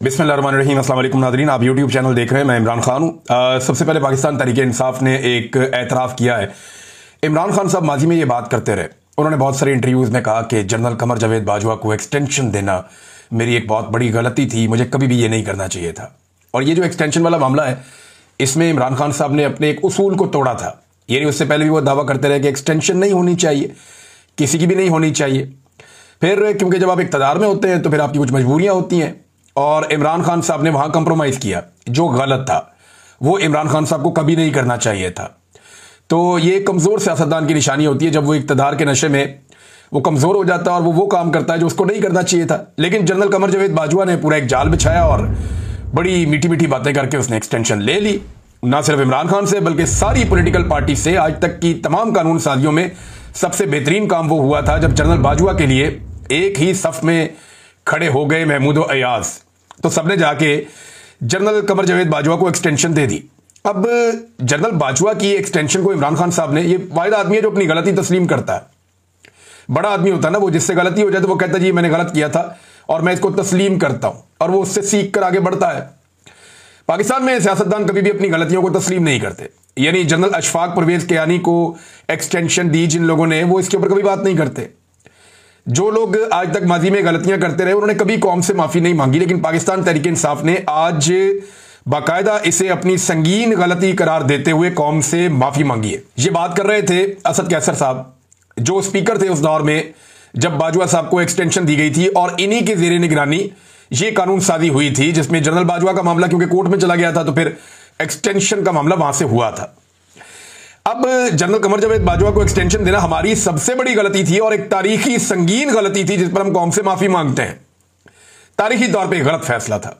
बिस्मिल्लाहिर्रहमानिर्रहीम। अस्सलाम वालेकुम नाज़रीन, आप यूट्यूब चैनल देख रहे हैं। मैं इमरान खान हूँ। सबसे पहले पाकिस्तान तहरीक इंसाफ ने एक एतराफ़ किया है। इमरान खान साहब माजी में ये बात करते रहे। उन्होंने बहुत सारे इंटरव्यूज़ में कहा कि जनरल कमर जावेद बाजवा को एक्सटेंशन देना मेरी एक बहुत बड़ी गलती थी, मुझे कभी भी ये नहीं करना चाहिए था। और ये जो एक्सटेंशन वाला मामला है, इसमें इमरान खान साहब ने अपने एक उसूल को तोड़ा था। यानी उससे पहले भी वो दावा करते रहे कि एक्सटेंशन नहीं होनी चाहिए, किसी की भी नहीं होनी चाहिए। फिर क्योंकि जब आप इक़्तिदार में होते हैं तो फिर आपकी कुछ मजबूरियां होती हैं, और इमरान खान साहब ने वहां कंप्रोमाइज़ किया जो गलत था। वो इमरान खान साहब को कभी नहीं करना चाहिए था। तो ये कमज़ोर सियासतदान की निशानी होती है जब वो इक़्तिदार के नशे में वो कमज़ोर हो जाता है और वो काम करता है जो उसको नहीं करना चाहिए था। लेकिन जनरल कमर जावेद बाजवा ने पूरा एक जाल बिछाया और बड़ी मीठी मीठी बातें करके उसने एक्सटेंशन ले ली। ना सिर्फ इमरान खान से बल्कि सारी पॉलिटिकल पार्टी से। आज तक की तमाम कानून साजियों में सबसे बेहतरीन काम वो हुआ था जब जनरल बाजवा के लिए एक ही सफ में खड़े हो गए महमूद अयाज। तो सबने जाके जनरल कमर जावेद बाजवा को एक्सटेंशन दे दी। अब जनरल बाजवा की एक्सटेंशन को इमरान खान साहब ने, ये वाहिद आदमी है जो अपनी गलती तस्लीम करता है। बड़ा आदमी होता है ना, वो जिससे गलती हो जाए तो वो कहता है जी मैंने गलत किया था और मैं इसको तस्लीम करता हूं, और वो उससे सीख कर आगे बढ़ता है। पाकिस्तान में सियासतदान कभी भी अपनी गलतियों को तस्लीम नहीं करते। यानी जनरल अशफाक परवेज कियानी को एक्सटेंशन दी जिन लोगों ने, वो इसके ऊपर कभी बात नहीं करते। जो लोग आज तक माजी में गलतियां करते रहे उन्होंने कभी कौम से माफी नहीं मांगी। लेकिन पाकिस्तान तहरीक इंसाफ ने आज बाकायदा इसे अपनी संगीन गलती करार देते हुए कौम से माफी मांगी है। ये बात कर रहे थे असद कैसर साहब, जो स्पीकर थे उस दौर में जब बाजवा साहब को एक्सटेंशन दी गई थी, और इन्हीं के जेर निगरानी ये कानून साजी हुई थी जिसमें जनरल बाजवा का मामला क्योंकि कोर्ट में चला गया था तो फिर एक्सटेंशन का मामला वहां से हुआ था। अब जनरल कमर जावेद बाजवा को एक्सटेंशन देना हमारी सबसे बड़ी गलती थी और एक तारीखी संगीन गलती थी जिस पर हम कौम से माफी मांगते हैं। तारीखी तौर पे गलत फैसला था।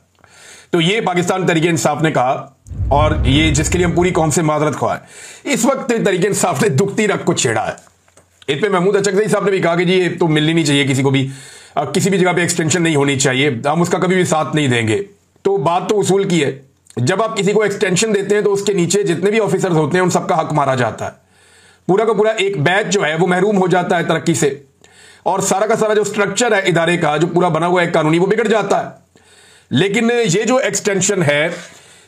तो ये पाकिस्तान तहरीक इंसाफ ने कहा, और ये जिसके लिए हम पूरी कौम से माजरत ख्वाह। इस वक्त तहरीक इंसाफ ने दुखती रग को छेड़ा है। इस पे महमूद अचकज़ई साहब ने भी कहा कि जी ये तो मिलनी नहीं चाहिए किसी को भी, किसी भी जगह पे एक्सटेंशन नहीं होनी चाहिए, हम उसका कभी भी साथ नहीं देंगे। तो बात तो उसूल की है। जब आप किसी को एक्सटेंशन देते हैं तो उसके नीचे जितने भी ऑफिसर्स होते हैं उन सबका हक मारा जाता है। पूरा का पूरा एक बैच जो है वो महरूम हो जाता है तरक्की से, और सारा का सारा जो स्ट्रक्चर है इदारे का जो पूरा बना हुआ है कानूनी, वो बिगड़ जाता है। लेकिन ये जो एक्सटेंशन है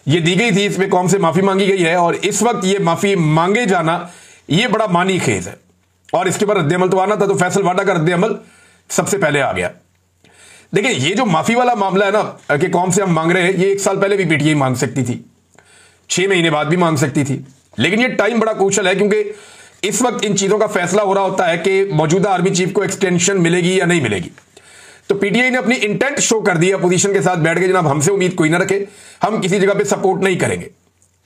ये दी गई थी, इसमें कौम से माफी मांगी गई है, और इस वक्त ये माफी मांगे जाना ये बड़ा मानी खेज है। और इसके ऊपर रद्द-ए-अमल तो आना था, तो फैसल वाडा का रद्द-ए-अमल सबसे पहले आ गया। देखिए ये जो माफी वाला मामला है ना कि कौम से हम मांग रहे हैं, ये 1 साल पहले भी पीटीआई मांग सकती थी, 6 महीने बाद भी मांग सकती थी। लेकिन ये टाइम बड़ा क्रूशल है क्योंकि इस वक्त इन चीजों का फैसला हो रहा होता है कि मौजूदा आर्मी चीफ को एक्सटेंशन मिलेगी या नहीं मिलेगी। तो पीटीआई ने अपनी इंटेंट शो कर दी, अपोजिशन के साथ बैठ गए, जनाब हमसे उम्मीद कोई ना रखे, हम किसी जगह पे सपोर्ट नहीं करेंगे।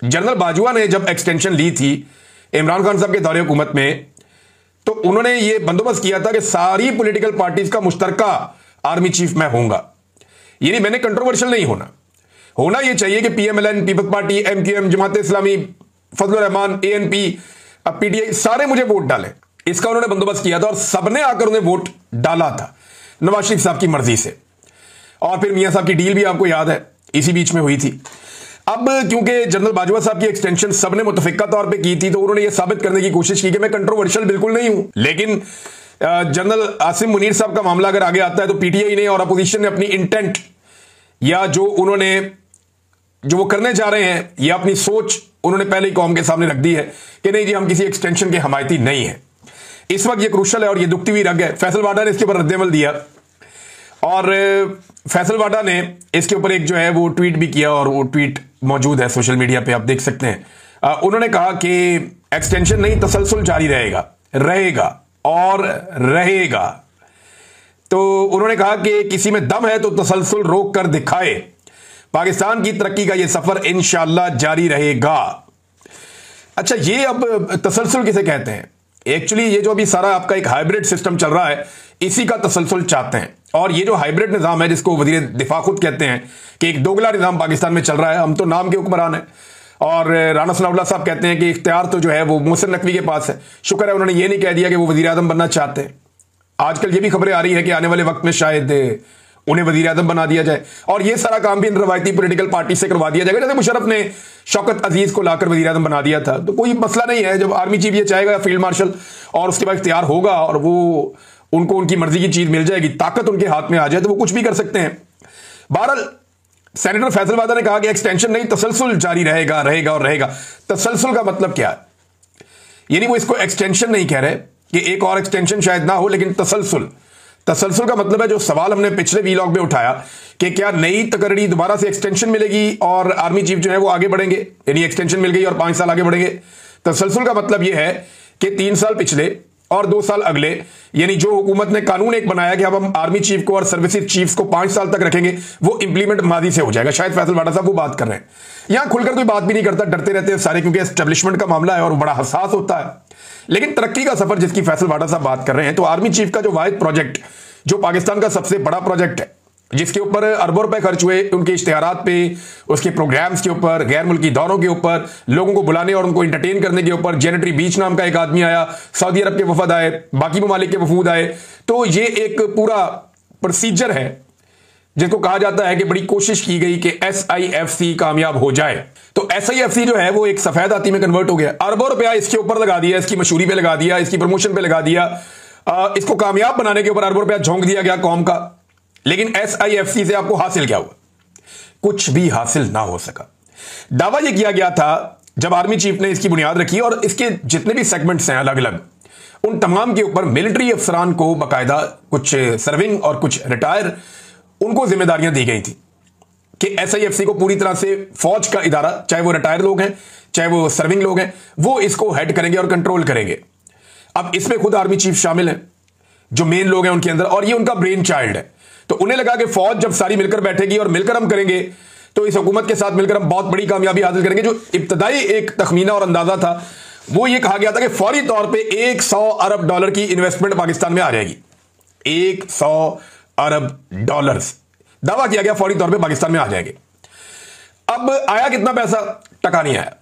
जनरल बाजवा ने जब एक्सटेंशन ली थी इमरान खान साहब के दौरे हुकूमत में, तो उन्होंने ये बंदोबस्त किया था कि सारी पॉलिटिकल पार्टीज का मुश्तरका आर्मी चीफ मैं होऊंगा। यानी मैंने कंट्रोवर्शियल नहीं होना यह चाहिए कि PMLN, peoples party, MQM, Jamaat Islami, Fazlur Rahman, ANP, PTI, सारे मुझे वोट डालें, इसका उन्होंने बंदोबस्त किया था। और सबने आकर उन्हें वोट डाला था नवाज शरीफ साहब की मर्जी से। और फिर मियां साहब की डील भी आपको याद है इसी बीच में हुई थी। अब क्योंकि जनरल बाजवा साहब की एक्सटेंशन सबने मुतफिका तौर पे की थी, तो उन्होंने यह साबित करने की कोशिश की कि मैं कंट्रोवर्शियल बिल्कुल नहीं हूं। लेकिन जनरल आसिम मुनीर साहब का मामला अगर आगे आता है तो पीटीआई ने और अपोजिशन ने अपनी इंटेंट या जो वो करने जा रहे हैं या अपनी सोच उन्होंने पहले ही कौम के सामने रख दी है कि नहीं जी हम किसी एक्सटेंशन के हमायती नहीं है। इस वक्त ये क्रूशल है और ये दुखती हुई रग है। फैसल वाडा ने इसके ऊपर रद्द-ए-अमल दिया, और फैसल वाडा ने इसके ऊपर एक जो है वो ट्वीट भी किया, और वो ट्वीट मौजूद है सोशल मीडिया पे, आप देख सकते हैं। उन्होंने कहा कि एक्सटेंशन नहीं, तसलसल जारी रहेगा और रहेगा। तो उन्होंने कहा कि किसी में दम है तो तसलसल रोक कर दिखाए, पाकिस्तान की तरक्की का यह सफर इंशाअल्लाह जारी रहेगा। अच्छा, ये अब तसलसल किसे कहते हैं? एक्चुअली ये जो अभी सारा आपका एक हाइब्रिड सिस्टम चल रहा है, इसी का तसलसल चाहते हैं। और ये जो हाइब्रिड निजाम है जिसको वजीर दिफा खुद कहते हैं कि एक दोगला निजाम पाकिस्तान में चल रहा है, हम तो नाम के हुक्मरान है। और राना सनाउल्लाह साहब कहते हैं कि इख्तियार तो जो है वो मोहसिन नकवी के पास है। शुक्र है उन्होंने ये नहीं कह दिया कि वो वजीर आजम बनना चाहते हैं। आजकल ये भी खबरें आ रही है कि आने वाले वक्त में शायद उन्हें वजीर आजम बना दिया जाए, और ये सारा काम भी इन रवायती पॉलिटिकल पार्टी से करवा दिया जाएगा। जैसे मुशर्रफ ने शौकत अजीज को लाकर वजीर आजम बना दिया था, तो कोई मसला नहीं है। जब आर्मी चीफ ये चाहेगा फील्ड मार्शल, और उसके बाद इख्तियार होगा और वो उनको उनकी मर्जी की चीज मिल जाएगी, ताकत उनके हाथ में आ जाए, तो वो कुछ भी कर सकते हैं। बहरहाल सेनेटर फैसल वादा ने कहा कि एक्सटेंशन नहीं, तसलसल जारी रहेगा रहेगा और रहेगा। तसलसल का मतलब क्या है? यानी वो इसको एक्सटेंशन नहीं कह रहे कि एक और एक्सटेंशन शायद ना हो, लेकिन तसलसल। तसलसल का मतलब है जो सवाल हमने पिछले वीलॉग में उठाया कि क्या नई तकरीरी दोबारा से एक्सटेंशन मिलेगी और आर्मी चीफ जो है वो आगे बढ़ेंगे, यानी एक्सटेंशन मिल गई और 5 साल आगे बढ़ेंगे। तसलसल का मतलब यह है कि 3 साल पिछले और 2 साल अगले, यानी जो हुकूमत ने कानून एक बनाया कि अब हम आर्मी चीफ को और सर्विसेज चीफ्स को 5 साल तक रखेंगे, वो इंप्लीमेंट माजी से हो जाएगा। शायद फैसल वाडा साहब वो बात कर रहे हैं। यहां खुलकर कोई बात भी नहीं करता, डरते रहते हैं सारे, क्योंकि एस्टेब्लिशमेंट का मामला है और बड़ा हसास होता है। लेकिन तरक्की का सफर जिसकी फैसल वाडा साहब बात कर रहे हैं, तो आर्मी चीफ का जो वाहिद प्रोजेक्ट, जो पाकिस्तान का सबसे बड़ा प्रोजेक्ट है, जिसके ऊपर अरबों रुपए खर्च हुए, उनके इश्तिहारात पे, उसके प्रोग्राम्स के ऊपर, गैर मुल्की दौरों के ऊपर, लोगों को बुलाने और उनको इंटरटेन करने के ऊपर, जेनेटरी बीच नाम का एक आदमी आया, सऊदी अरब के वफद आए, बाकी ममालिक के वफूद आए। तो ये एक पूरा प्रोसीजर है जिसको कहा जाता है कि बड़ी कोशिश की गई कि SIFC कामयाब हो जाए। तो SIFC जो है वो एक सफेद हाथी में कन्वर्ट हो गया। अरबों रुपया इसके ऊपर लगा दिया, इसकी मशहूरी पे लगा दिया, इसकी प्रमोशन पे लगा दिया, इसको कामयाब बनाने के ऊपर अरबों रुपया झोंक दिया गया कौम का। लेकिन SIFC से आपको हासिल क्या हुआ? कुछ भी हासिल ना हो सका। दावा यह किया गया था जब आर्मी चीफ ने इसकी बुनियाद रखी, और इसके जितने भी सेगमेंट्स हैं अलग अलग, उन तमाम के ऊपर मिलिट्री अफसरान को बाकायदा, कुछ सर्विंग और कुछ रिटायर, उनको जिम्मेदारियां दी गई थी कि SIFC को पूरी तरह से फौज का इदारा, चाहे वो रिटायर लोग हैं चाहे वो सर्विंग लोग हैं, वो इसको हेड करेंगे और कंट्रोल करेंगे। अब इसमें खुद आर्मी चीफ शामिल है, जो मेन लोग हैं उनके अंदर, और ये उनका ब्रेन चाइल्ड है। तो उन्हें लगा कि फौज जब सारी मिलकर बैठेगी और मिलकर हम करेंगे, तो इस हुकूमत के साथ मिलकर हम बहुत बड़ी कामयाबी हासिल करेंगे। जो इब्तदाई एक तखमीना और अंदाजा था वो ये कहा गया था कि फौरी तौर पे $100 अरब की इन्वेस्टमेंट पाकिस्तान में आ जाएगी। $100 अरब दावा किया गया फौरी तौर पे पाकिस्तान में आ जाएंगे। अब आया कितना पैसा? टका नहीं आया।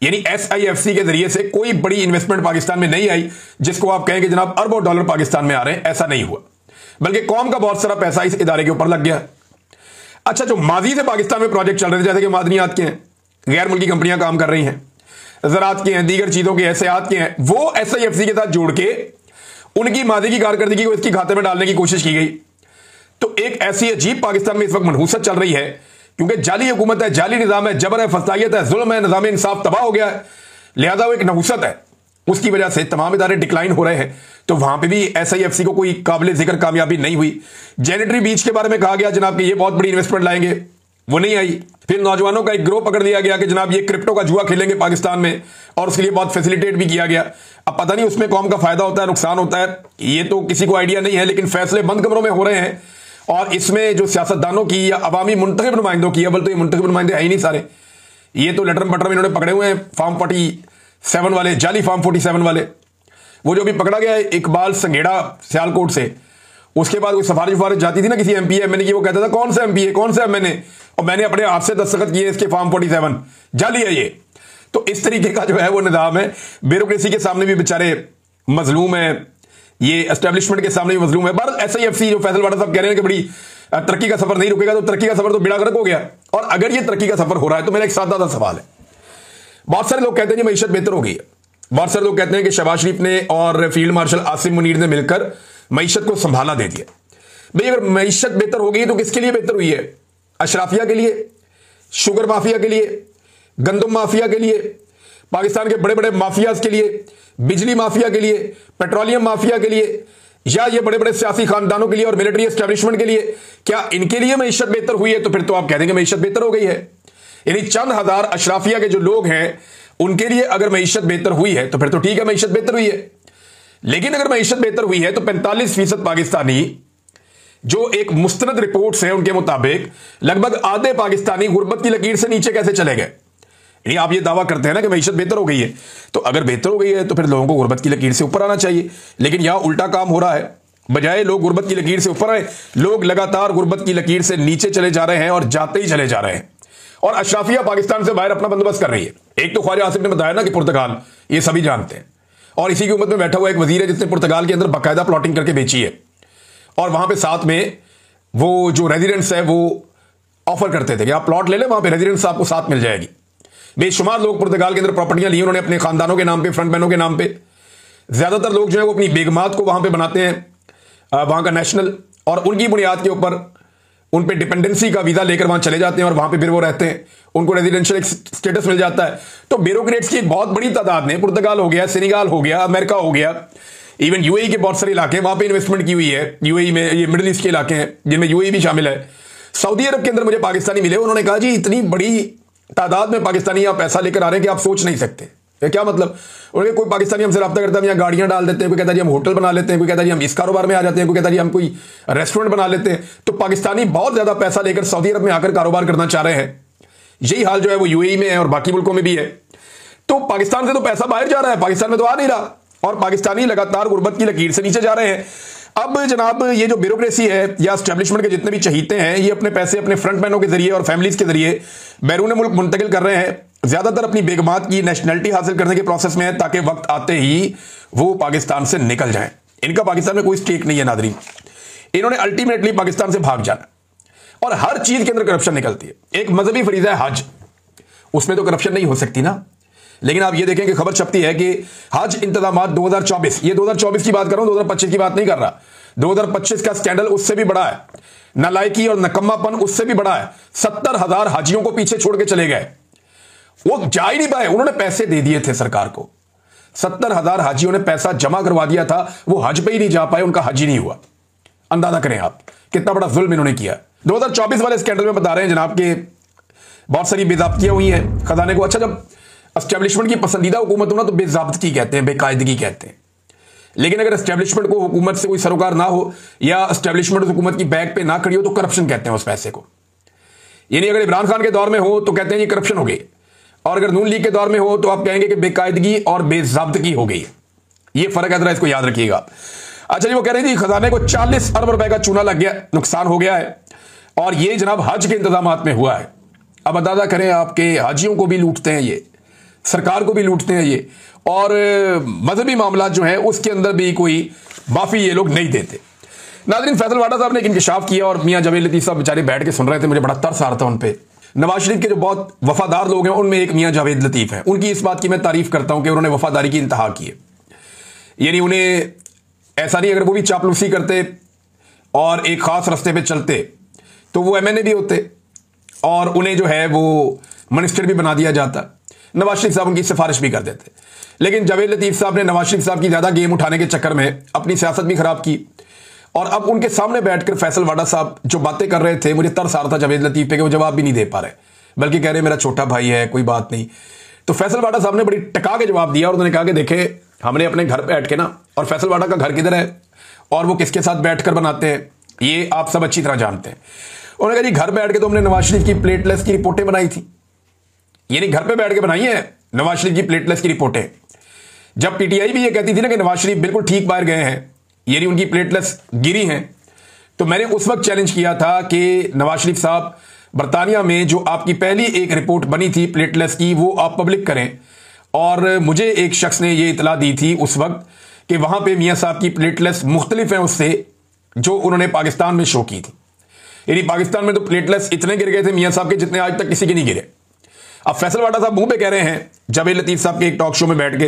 यानी SIFC के जरिए से कोई बड़ी इन्वेस्टमेंट पाकिस्तान में नहीं आई जिसको आप कहें कि जनाब अरबों डॉलर पाकिस्तान में आ रहे हैं। ऐसा नहीं हुआ, बल्कि कौम का बहुत सारा पैसा इस इदारे के ऊपर लग गया। अच्छा, जो माजी से पाकिस्तान में प्रोजेक्ट चल रहे थे, जैसे कि मादनियात के हैं, गैर मुल्की कंपनियां काम कर रही हैं, ज़राअत के हैं, दीगर चीजों के एहसियात के हैं, वो SIFC के साथ जोड़ के उनकी माजी की कारकर्दगी को इसकी खाते में डालने की कोशिश की गई। तो एक ऐसी अजीब पाकिस्तान में इस वक्त मनहूसत चल रही है, क्योंकि जाली हुकूमत है, जाली निजाम है, जबर है, फसाइयत है, जुल्म है, निजाम इंसाफ तबाह हो गया है, लिहाजा वो एक नहूसत है, उसकी वजह से तमाम इदारे डिक्लाइन हो रहे हैं। तो वहां पे भी SIFC को कोई काबिल जिक्र कामयाबी नहीं हुई। जेनेटरी बीच के बारे में कहा गया जनाब कि ये बहुत बड़ी इन्वेस्टमेंट लाएंगे, वो नहीं आई। फिर नौजवानों का एक ग्रोह पकड़ दिया गया कि जनाब ये क्रिप्टो का जुआ खेलेंगे पाकिस्तान में, और उसके लिए बहुत फैसिलिटेट भी किया गया। अब पता नहीं उसमें कौम का फायदा होता है नुकसान होता है, ये तो किसी को आइडिया नहीं है, लेकिन फैसले बंद कमरों में हो रहे हैं। और इसमें जो सियासतदानों की या अवामी मुंतखब नुमाइंदों की, अव्वल तो ये मुंतखब नुमाइंदे है ही नहीं सारे, ये तो लटरम पटरम इन्होंने पकड़े हुए हैं, फॉर्म 47 वाले, जाली फॉर्म 47 वाले। वो जो भी पकड़ा गया है इकबाल संघेड़ा सियालकोट से, उसके बाद कोई सिफारिश जाती थी ना किसी MP MNA की, वो कहता था कौन सा MP है, कौन सा MNA, और मैंने अपने आप से दस्तखत किए इसके फॉर्म 47, जाली है ये। तो इस तरीके का जो है वो निजाम है। ब्यूरोक्रेसी के सामने भी बेचारे मजलूम है, ये एस्टेब्लिशमेंट के सामने भी मजलूम है। पर SIFC जो फैसल वाडा साहब कह रहे हैं कि बड़ी तरक्की का सफर नहीं रुकेगा, तो तरक्की का सफर तो बेड़ा गर्क हो गया। और अगर ये तरक्की का सफर हो रहा है तो मेरा एक सादा सा सवाल है। बहुत सारे लोग कहते हैं कि मईशत बेहतर हो गई है, बहुत सारे लोग कहते हैं कि शहबाज शरीफ ने और फील्ड मार्शल आसिम मुनीर ने मिलकर मईशत को संभाला दे दिया। भाई अगर मईशत बेहतर हो गई तो किसके लिए बेहतर हुई है? अशराफिया के लिए, शुगर माफिया के लिए, गंदम माफिया के लिए, पाकिस्तान के बड़े बड़े माफियाज के लिए, बिजली माफिया के लिए, पेट्रोलियम माफिया के लिए, या ये बड़े बड़े सियासी खानदानों के लिए और मिलिट्री एस्टेब्लिशमेंट के लिए? क्या इनके लिए मईशत बेहतर हुई है? तो फिर तो आप कह देंगे मईशत बेहतर हो गई है। यानी चंद हजार अशराफिया के जो लोग हैं उनके लिए अगर मईशत बेहतर हुई है तो फिर तो ठीक है, मईशत बेहतर हुई है। लेकिन अगर मईशत बेहतर हुई है तो 45% पाकिस्तानी, जो एक मुस्तनद रिपोर्ट्स हैं उनके मुताबिक लगभग आधे पाकिस्तानी गुर्बत की लकीर से नीचे कैसे चले गए? यानी आप ये दावा करते हैं ना कि मईशत बेहतर हो गई है, तो अगर बेहतर हो गई है तो फिर लोगों को गुर्बत की लकीर से ऊपर आना चाहिए। लेकिन यहां उल्टा काम हो रहा है, बजाय लोग गुर्बत की लकीर से ऊपर आए, लोग लगातार गुर्बत की लकीर से नीचे चले जा रहे हैं और जाते ही चले जा रहे हैं। और अशराफिया पाकिस्तान से बाहर अपना बंदोबस्त कर रही है। एक तो ख्वाजा आसिफ ने बताया ना कि पुर्तगाल, ये सभी जानते हैं, और इसी की उम्मत में बैठा हुआ एक वजीर है जिसने पुर्तगाल के अंदर बाकायदा प्लॉटिंग करके बेची है, और वहां पे साथ में वो जो रेजिडेंट्स है वो ऑफर करते थे कि आप प्लॉट ले लें, वहां पे रेजिडेंट्स आपको साथ मिल जाएगी। बेशुमार लोग पुर्तगाल के अंदर प्रॉपर्टियां ली उन्होंने अपने खानदानों के नाम पे, फ्रंटमैनों के नाम पे। ज्यादातर लोग जो है वो अपनी बेगमात को वहां पे बनाते हैं, वहां का नेशनल, और उनकी बुनियाद के ऊपर उन पे डिपेंडेंसी का वीजा लेकर वहां चले जाते हैं और वहां पे फिर वो रहते हैं, उनको रेजिडेंशियल स्टेटस मिल जाता है। तो ब्यूरोक्रेट्स की एक बहुत बड़ी तादाद ने पुर्तगाल हो गया, सेनेगाल हो गया, अमेरिका हो गया, इवन यूएई के बहुत सारे इलाके वहां पे इन्वेस्टमेंट की हुई है। यूएई में ये मिडिल ईस्ट के इलाके हैं जिनमें यूएई भी शामिल है। सऊदी अरब के अंदर मुझे पाकिस्तानी मिले, उन्होंने कहा जी इतनी बड़ी तादाद में पाकिस्तानी यहाँ पैसा लेकर आ रहे हैं कि आप सोच नहीं सकते। ये क्या मतलब? उन्होंने कोई पाकिस्तानी हमसे रब्ता करता है, यहाँ गाड़ियां डाल देते हैं, कोई कहता है जी हम होटल बना लेते हैं, कोई कहता है जी हम इस कारोबार में आ जाते हैं, कोई कहता है जी हम कोई रेस्टोरेंट बना लेते हैं। तो पाकिस्तानी बहुत ज्यादा पैसा लेकर सऊदी अरब में आकर कारोबार करना चाह रहे हैं। यही हाल जो है वो यूएई में है और बाकी मुल्कों में भी है। तो पाकिस्तान से तो पैसा बाहर जा रहा है, पाकिस्तान में तो आ नहीं रहा, और पाकिस्तानी लगातार गुर्बत की लकीर से नीचे जा रहे हैं। अब जनाब ये जो ब्यूरोक्रेसी है या एस्टेब्लिशमेंट के जितने भी चहीते हैं, ये अपने पैसे अपने फ्रंटमैनों के जरिए और फैमिलीज के जरिए बैरून मुल्क मुंतकिल कर रहे हैं। ज्यादातर अपनी बेगमात की नेशनलिटी हासिल करने के प्रोसेस में है, ताकि वक्त आते ही वो पाकिस्तान से निकल जाएं। इनका पाकिस्तान में कोई स्टेक नहीं है नादरीन, इन्होंने अल्टीमेटली पाकिस्तान से भाग जाना। और हर चीज के अंदर करप्शन निकलती है। एक मजहबी फरीजा है हज, उसमें तो करप्शन नहीं हो सकती ना। लेकिन आप ये देखें कि खबर छपती है कि हज इंतजामात 2024, ये 2024 की बात कर रहा हूं, 2025 की बात नहीं कर रहा। 2025 का स्कैंडल उससे भी बड़ा है, नालायकी और नकम्मापन उससे भी बड़ा है। 70,000 हाजियों को पीछे छोड़ के चले गए, वो जा ही नहीं पाए। उन्होंने पैसे दे दिए थे सरकार को, 70,000 हाजियों ने पैसा जमा करवा दिया था, वो हज पे ही नहीं जा पाए, उनका हज ही नहीं हुआ। अंदाजा करें आप कितना बड़ा जुल्म इन्होंने किया। 2024 वाले स्कैंडल में बता रहे हैं जनाब के बहुत सारी बेज़ाब्तियां हुई हैं खजाने को। अच्छा, जब एस्टेब्लिशमेंट की पसंदीदा हुकूमत हो ना तो बेज़ाब्तगी कहते हैं, बेकायदगी कहते हैं। लेकिन अगर एस्टेब्लिशमेंट को हुकूमत से कोई सरोकार ना हो या एस्टेब्लिशमेंट हुकूमत की बैक पे ना खड़ी हो तो करप्शन कहते हैं उस पैसे को। यानी अगर इमरान खान के दौर में हो तो कहते हैं ये करप्शन हो गई, और अगर नून लीग के दौर में हो तो आप कहेंगे कि बेकायदगी और बेज़ाब्तगी हो गई। ये फर्क है, जरा इसको याद रखिएगा। अच्छा जी, वो कह रही थी खजाने को 40 अरब रुपए का चूना लग गया, नुकसान हो गया है, और ये जनाब हज के इंतजामात में हुआ है। अब अंदाजा करें, आपके हाजियों को भी लूटते हैं ये, सरकार को भी लूटते हैं ये, और मजहबी मामला जो है उसके अंदर भी कोई माफी ये लोग नहीं देते। नाज़रीन, फैसल वाडा साहब ने एक इंकशाफ किया और मियां जावेद लतीफ साहब बेचारे बैठ के सुन रहे थे, मुझे बड़ा तरस आ रहा था उन पे। नवाज शरीफ के जो बहुत वफादार लोग हैं उनमें एक मियां जावेद लतीफ हैं। उनकी इस बात की मैं तारीफ करता हूं कि उन्होंने वफादारी की इंतहा की है। यानी उन्हें ऐसा नहीं, अगर वो भी चापलूसी करते और एक खास रास्ते पे चलते तो वो एमएनए भी होते और उन्हें जो है वो मिनिस्टर भी बना दिया जाता। नवाज शरीफ साहब उनकी सिफारिश भी कर देते। लेकिन जावेद लतीफ साहब ने नवाज शरीफ साहब की ज्यादा गेम उठाने के चक्कर में अपनी सियासत भी खराब की, और अब उनके सामने बैठकर फैसल वाडा साहब जो बातें कर रहे थे, मुझे तरस आ रहा था जावेद लतीफ पे कि वो जवाब भी नहीं दे पा रहे, बल्कि कह रहे मेरा छोटा भाई है, कोई बात नहीं। तो फैसल वाडा साहब ने बड़ी टका के जवाब दिया और उन्होंने कहा कि देखे, हमने अपने घर बैठ के ना, और फैसल वाडा का घर किधर है और वो किसके साथ बैठकर बनाते हैं ये आप सब अच्छी तरह जानते हैं। उन्होंने कहा जी घर बैठ के तो हमने नवाज शरीफ की प्लेटलेस की रिपोर्टें बनाई थी। यानी घर पे बैठ के बनाई है नवाज शरीफ की प्लेटलेस की रिपोर्टें। जब पीटीआई भी ये कहती थी ना कि नवाज शरीफ बिल्कुल ठीक बाहर गए हैं, यानी उनकी प्लेटलेस गिरी हैं, तो मैंने उस वक्त चैलेंज किया था कि नवाज शरीफ साहब, बरतानिया में जो आपकी पहली एक रिपोर्ट बनी थी प्लेटलेस की, वो आप पब्लिक करें। और मुझे एक शख्स ने ये इतला दी थी उस वक्त कि वहां पे मियां साहब की प्लेटलेस मुख्तलिफ है उससे जो उन्होंने पाकिस्तान में शो की थी। यानी पाकिस्तान में तो प्लेटलेस इतने गिर गए थे मियां साहब के जितने आज तक किसी के नहीं गिरे। अब फैसल वाडा साहब मुंह पे कह रहे हैं जावेद लतीफ साहब के एक टॉक शो में बैठ के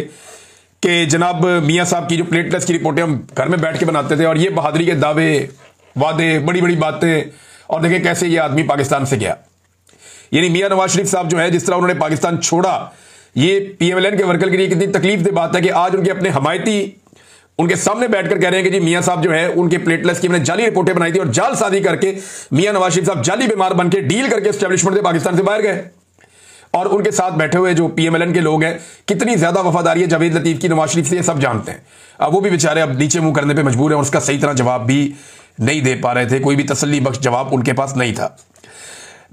कि जनाब मियां साहब की जो प्लेटलेस की रिपोर्टें हम घर में बैठ के बनाते थे, और ये बहादुरी के दावे, वादे, बड़ी बड़ी बातें, और देखें कैसे ये आदमी पाकिस्तान से गया। यानी मियां नवाज शरीफ साहब जो है, जिस तरह उन्होंने पाकिस्तान छोड़ा, ये पीएमएलएन के वर्कर के लिए कितनी तकलीफ की बात है कि आज उनके अपने हमायती उनके सामने बैठकर कह रहे हैं कि जी मियां साहब जो है उनके प्लेटलेस की हमने जाली रिपोर्टें बनाई थी और जालसाजी करके मियां नवाज शरीफ साहब जाली बीमार बन के डील करके एस्टेब्लिशमेंट से पाकिस्तान से बाहर गए। और उनके साथ बैठे हुए जो पीएमएलएन के लोग हैं, कितनी ज्यादा वफादारी है जावेद लतीफ की नवाज शरीफ से, ये सब जानते हैं। अब वो भी बेचारे अब नीचे मुंह करने पर मजबूर हैं और उसका सही तरह जवाब भी नहीं दे पा रहे थे, कोई भी तसल्ली बख्श जवाब उनके पास नहीं था।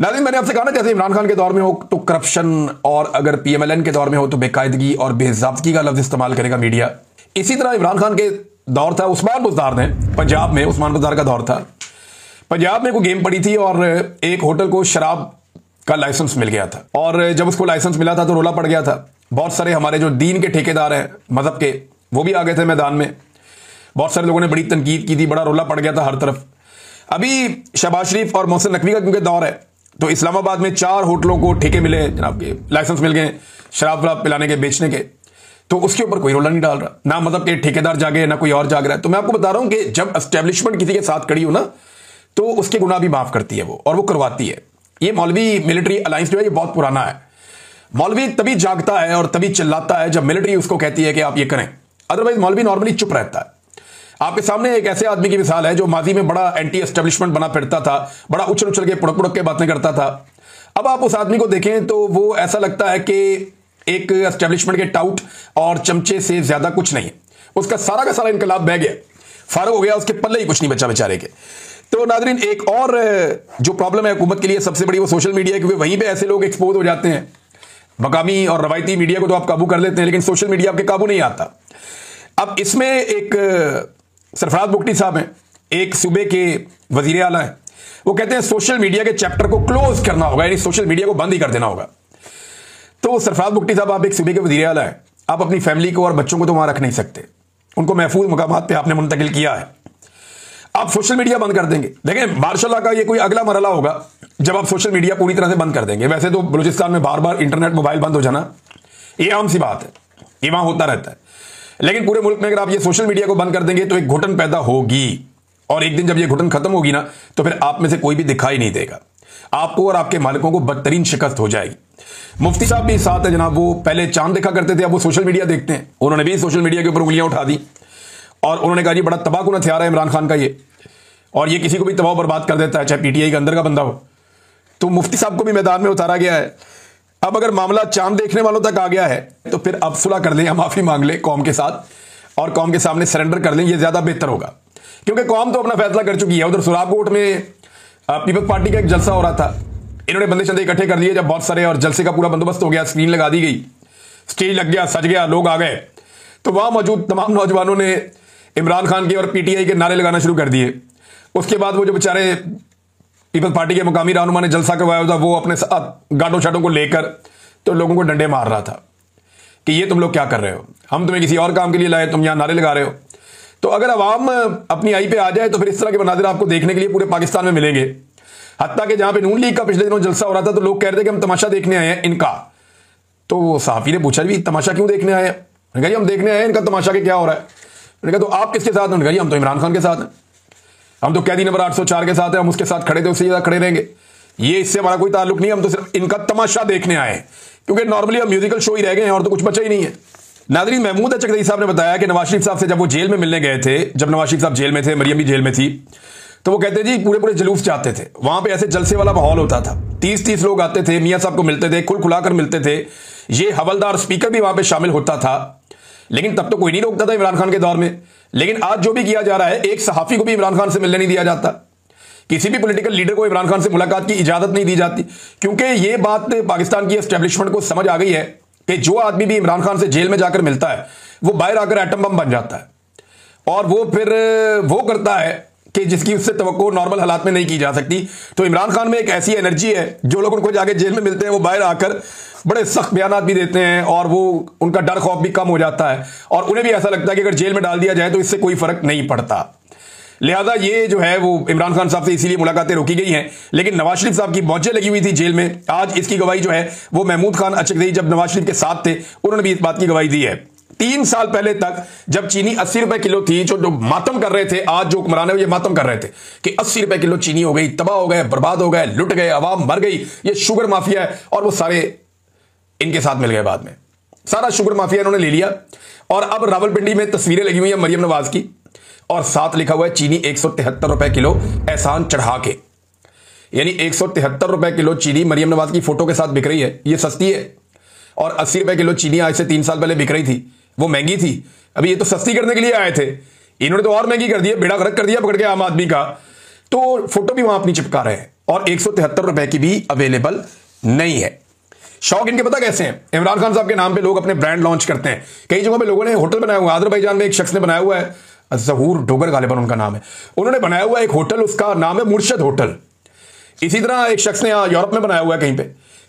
नाज़रीन, मैंने आपसे कहा ना, जैसे इमरान खान के दौर में हो तो करप्शन, और अगर पीएमएलएन के दौर में हो तो बेकायदगी और बेज़ाब्तगी का लफ्ज इस्तेमाल करेगा मीडिया। इसी तरह इमरान खान के दौर था उस्मान बुज़दार ने, पंजाब में उस्मान बुज़दार का दौर था। पंजाब में कोई गेम पड़ी थी और एक होटल को शराब का लाइसेंस मिल गया था, और जब उसको लाइसेंस मिला था तो रोला पड़ गया था। बहुत सारे हमारे जो दीन के ठेकेदार हैं मजहब के, वो भी आ गए थे मैदान में। बहुत सारे लोगों ने बड़ी तनकीद की थी, बड़ा रोला पड़ गया था हर तरफ। अभी शहबाज शरीफ और मोहसिन नकवी का क्योंकि दौर है, तो इस्लामाबाद में 4 होटलों को ठेके मिले जनाब के, लाइसेंस मिल गए शराब वराब पिलाने के, बेचने के। तो उसके ऊपर कोई रोला नहीं डाल रहा, ना मतलब के ठेकेदार जागे ना कोई और जाग रहा है। तो मैं आपको बता रहा हूं कि जब एस्टेब्लिशमेंट किसी के साथ खड़ी हो ना, तो उसके गुनाह भी माफ करती है वो, और वो करवाती है। ये मौलवी मिलिट्री अलायंस जो है ये बहुत पुराना है। मौलवी तभी जागता है और तभी चिल्लाता है जब मिलिट्री उसको कहती है कि आप ये करें, अदरवाइज मौलवी नॉर्मली चुप रहता है। आपके सामने एक ऐसे आदमी की मिसाल है जो माजी में बड़ा एंटी एस्टेब्लिशमेंट बना फिरता था, बड़ा उछल उछल के पुड़क पुड़क के बातें करता था। अब आप उस आदमी को देखें तो वो ऐसा लगता है कि एक एस्टेब्लिशमेंट के टाउट और चमचे से ज्यादा कुछ नहीं। उसका सारा का सारा इनकलाब बह गया, फारग हो गया, उसके पल्ले ही कुछ नहीं बचा बेचारे के। तो नाज़रीन, एक और जो प्रॉब्लम है हुकूमत के लिए सबसे बड़ी, वो सोशल मीडिया है, क्योंकि वहीं पे ऐसे लोग एक्सपोज हो जाते हैं। मकामी और रवायती मीडिया को तो आप काबू कर लेते हैं, लेकिन सोशल मीडिया आपके काबू नहीं आता। अब इसमें एक सरफराज बुगटी साहब हैं, एक सूबे के वजीर आला हैं, वो कहते हैं सोशल मीडिया के चैप्टर को क्लोज करना होगा, यानी सोशल मीडिया को बंद ही कर देना होगा। तो सरफराज बुगटी साहब, आप एक सूबे के वजीर आला हैं, आप अपनी फैमिली को और बच्चों को तो वहां रख नहीं सकते, उनको महफूज मकामात पे आपने मुंतकिल किया है, आप सोशल मीडिया बंद कर देंगे। देखें, मार्शल का ये कोई अगला मरहला होगा जब आप सोशल मीडिया पूरी तरह से बंद कर देंगे। वैसे तो बलूचिस्तान में बार बार इंटरनेट मोबाइल बंद हो जाना ये आम सी बात है, ये वहां होता रहता है, लेकिन पूरे मुल्क में अगर आप ये सोशल मीडिया को बंद कर देंगे तो एक घुटन पैदा होगी, और एक दिन जब ये घुटन खत्म होगी ना, तो फिर आप में से कोई भी दिखाई नहीं देगा, आपको और आपके मालिकों को बदतरीन शिकस्त हो जाएगी। मुफ्ती साहब भी साथ है जनाब, वो पहले चांद देखा करते थे, अब वो सोशल मीडिया देखते हैं। उन्होंने भी सोशल मीडिया के ऊपर उंगलियां उठा दी और उन्होंने कहा जी बड़ा तबाहकुन हथियार है इमरान खान का ये, और ये किसी को भी तबाह बर्बाद कर देता है, चाहे पीटीआई के अंदर का बंदा हो। तो मुफ्ती साहब को भी मैदान में उतारा गया है। अब अगर मामला चांद देखने वालों तक आ गया है तो फिर अब सुलह कर लें या माफी मांग लें कौम के साथ, और कौम के सामने सरेंडर कर लें, ये ज्यादा बेहतर होगा, क्योंकि कौम तो अपना फैसला कर चुकी है। उधर सुराबकोट में पीपल्स पार्टी का एक जलसा हो रहा था, इन्होंने बंदे शंदे इकट्ठे कर लिए जब बहुत सारे, और जलसे का पूरा बंदोबस्त हो गया, स्क्रीन लगा दी गई, स्टेज लग गया, सज गया, लोग आ गए, तो वहां मौजूद तमाम नौजवानों ने इमरान खान के और पीटीआई के नारे लगाना शुरू कर दिए। उसके बाद वो जो बेचारे पीपल्स पार्टी के मुकामी रहनुमा ने जलसा करवाया था, वो अपने साथ गाड़ों शाटों को लेकर तो लोगों को डंडे मार रहा था कि ये तुम लोग क्या कर रहे हो, हम तुम्हें किसी और काम के लिए लाए, तुम यहां नारे लगा रहे हो। तो अगर अवाम अपनी आई पे आ जाए तो फिर इस तरह के मनाजिर आपको देखने के लिए पूरे पाकिस्तान में मिलेंगे। हत्ता कि जहां पे नून लीग का पिछले दिनों जलसा हो रहा था तो लोग कह रहे थे कि हम तमाशा देखने आए हैं इनका। तो सहाफी ने पूछा भी तमाशा क्यों देखने आए हैं? कहा जी हम देखने आए हैं इनका तमाशा के क्या हो रहा है। मैंने कहा तो आप किसके साथ हैं? कहा जी हम तो इमरान खान के साथ हैं, हम तो कैदी नंबर 804 के साथ हैं, हम उसके साथ खड़े थे, उससे ज्यादा खड़े रहेंगे, ये इससे हमारा कोई ताल्लुक नहीं है, हम तो सिर्फ इनका तमाशा देखने आए हैं, क्योंकि नॉर्मली हम म्यूजिकल शो ही रह गए हैं और तो कुछ बचा ही नहीं है। नाज़रीन, महमूद चकदई साहब ने बताया कि नवाज शरीफ साहब से जब वो जेल में मिलने गए थे, जब नवाज शरीफ साहब जेल में थे, मरियम भी जेल में थी, तो वो कहते जी पूरे पूरे जुलूस जाते थे, वहां पे ऐसे जलसे वाला माहौल होता था, 30-30 लोग आते थे, मियां साहब को मिलते थे, खुल खुलाकर मिलते थे, ये हवलदार स्पीकर भी वहां पे शामिल होता था, लेकिन तब तो कोई नहीं रोकता था इमरान खान के दौर में। लेकिन आज जो भी किया जा रहा है, एक सहाफी को भी इमरान खान से मिलने नहीं दिया जाता, किसी भी पॉलिटिकल लीडर को इमरान खान से मुलाकात की इजाजत नहीं दी जाती, क्योंकि यह बात पाकिस्तान की एस्टेब्लिशमेंट को समझ आ गई है कि जो आदमी भी इमरान खान से जेल में जाकर मिलता है वो बाहर आकर एटम बम बन जाता है, और वो फिर वो करता है कि जिसकी उससे तवक्को नॉर्मल हालात में नहीं की जा सकती। तो इमरान खान में एक ऐसी एनर्जी है, जो लोग उनको जाके जेल में मिलते हैं वो बाहर आकर बड़े सख्त बयानात भी देते हैं, और वो उनका डर खौफ भी कम हो जाता है, और उन्हें भी ऐसा लगता है कि अगर जेल में डाल दिया जाए तो इससे कोई फर्क नहीं पड़ता। लिहाजा ये जो है वो इमरान खान साहब से इसीलिए मुलाकातें रोकी गई हैं। लेकिन नवाज शरीफ साहब की मौजें लगी हुई थी जेल में। आज इसकी गवाही जो है वो महमूद खान अचकज़ई जब नवाज शरीफ के साथ थे, उन्होंने भी इस बात की गवाही दी है। 3 साल पहले तक जब चीनी 80 रुपए किलो थी, जो मातम कर रहे थे, आज जो हुक्मरान है ये मातम कर रहे थे कि 80 रुपए किलो चीनी हो गई, तबाह हो गए, बर्बाद हो गए, लुट गए, अवाम मर गई, ये शुगर माफिया है, और वो सारे इनके साथ मिल गए। बाद में सारा शुगर माफिया इन्होंने ले लिया, और अब रावलपिंडी में तस्वीरें लगी हुई है मरियम नवाज की, और साथ लिखा हुआ है चीनी 173 रुपए किलो एहसान चढ़ा के, यानी 173 रुपए किलो चीनी मरियम नवाज की फोटो के साथ बिक रही है। ये सस्ती है, और 80 रुपए किलो चीनी आज से 3 साल पहले बिक रही थी, वो महंगी थी। अभी ये तो सस्ती करने के लिए आए थे, इन्होंने तो और महंगी कर दी है, बेड़ा गर्क कर दिया पकड़ के आम आदमी का। तो फोटो भी वहां अपनी चिपका रहे हैं, और 173 रुपए की भी अवेलेबल नहीं है। शौक इनके पता कैसे हैं? इमरान खान साहब के नाम पे लोग अपने ब्रांड लॉन्च करते हैं। कई जगहों पे लोगों ने होटल बनाया हुआ है, अजरबैजान में एक शख्स ने बनाया हुआ है, ज़हूर डोगर गालिबन उनका नाम है, उन्होंने बनाया हुआ एक होटल, उसका नाम है मुर्शद होटल। इसी तरह एक शख्स ने यूरोप में बनाया हुआ है, कहीं पे,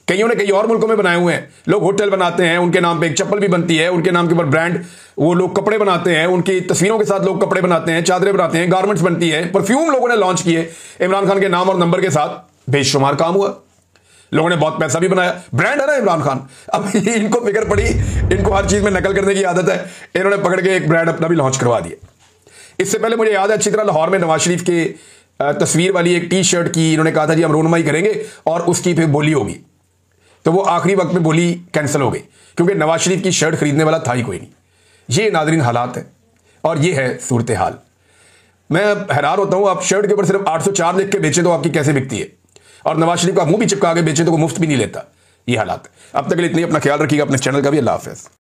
कईयों ने कई और मुल्कों में बनाए हुए हैं। लोग होटल बनाते हैं, उनके नाम पे एक चप्पल भी बनती है, उनके नाम के ऊपर ब्रांड, वो लोग कपड़े बनाते हैं, उनकी तस्वीरों के साथ लोग कपड़े बनाते हैं, चादरें बनाते हैं, गारमेंट्स बनती है, परफ्यूम लोगों ने लॉन्च किए इमरान खान के नाम और नंबर के साथ, बेशुमार काम हुआ, लोगों ने बहुत पैसा भी बनाया, ब्रांड है ना इमरान खान। अब इनको फिक्र पड़ी, इनको हर चीज में नकल करने की आदत है, इन्होंने पकड़ के एक ब्रांड अपना भी लॉन्च करवा दिया। इससे पहले मुझे याद है अच्छी तरह, लाहौर में नवाज शरीफ के तस्वीर वाली एक टी शर्ट की इन्होंने कहा था जी हम रोनमाई करेंगे और उसकी फिर बोली होगी, तो वो आखिरी वक्त में बोली कैंसिल हो गई क्योंकि नवाज शरीफ की शर्ट खरीदने वाला था ही कोई नहीं। ये नाजरीन हालात है और ये है सूरत हाल। मैं हैरान होता हूं, आप शर्ट के ऊपर सिर्फ 804 लिख के बेचें तो आपकी कैसे बिकती है, और नवाज शरीफ का मुंह भी चिपका के बेचें तो वो मुफ्त भी नहीं लेता। ये हालात। अब तक के लिए इतनी, अपना ख्याल रखिएगा, अपने चैनल का भी। अल्लाह हाफिज़।